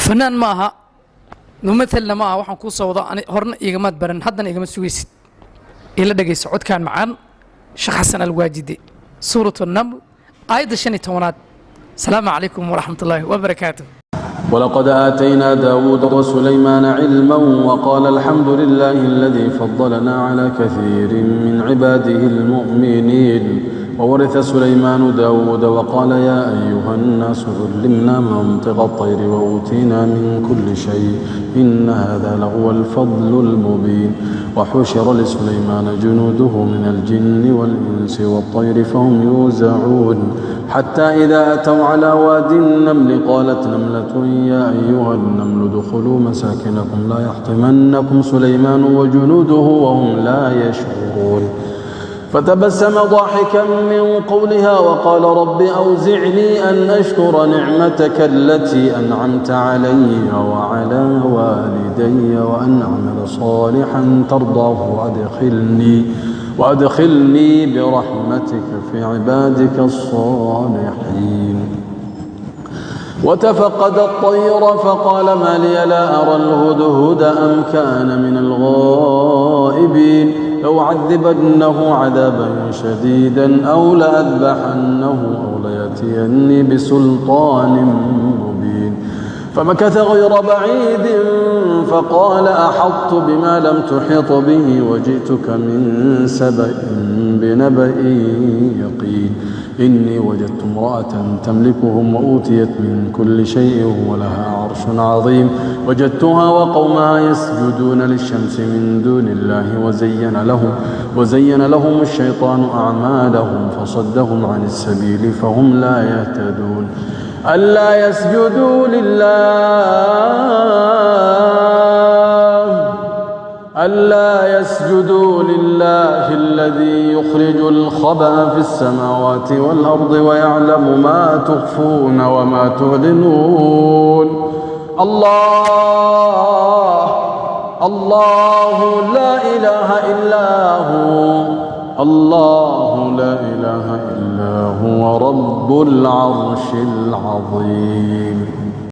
فنان maaha ممثلنا maaha waxaan ku soo wada ani horna igama baran haddana igama sugaysid ila dhageyso codkaan macaan Sheekh Xasan Al-Waajidi suuratu an-Naml aayadda 15 السلام عليكم ورحمة الله وبركاته. ولقد آتينا داود وسليمان علما وقال الحمد لله الذي فضلنا على كثير من عباده المؤمنين وورث سليمان داود وقال يا أيها الناس علمنا منطق الطير وأوتينا من كل شيء إن هذا لهو الفضل المبين وحشر لسليمان جنوده من الجن والإنس والطير فهم يوزعون حتى إذا أتوا على وادي النمل قالت نملة يا أيها النمل ادخلوا مساكنكم لا يحطمنكم سليمان وجنوده وهم لا يشعرون فتبسم ضاحكا من قولها وقال رب أوزعني أن أشكر نعمتك التي أنعمت علي وعلى والدي وأن أعمل صالحا ترضاه وأدخلني برحمتك في عبادك الصالحين وتفقد الطير فقال ما لي لا أرى الهدهد أم كان من الغائبين لأعذبنه عذابا شديدا أو لأذبحنه أو ليأتيني بسلطان مبين فمكث غير بعيد فقال أحطت بما لم تحط به وجئتك من سبأ بنبأ يقين إني وجدت امرأة تملكهم وأوتيت من كل شيء ولها عرش عظيم وجدتها وقومها يسجدون للشمس من دون الله وزين لهم الشيطان أعمالهم فصدهم عن السبيل فهم لا يهتدون ألا يسجدوا لله الذي يخرج الخبأ في السماوات والأرض ويعلم ما تخفون وما تعلنون الله لا إله إلا هو رب العرش العظيم.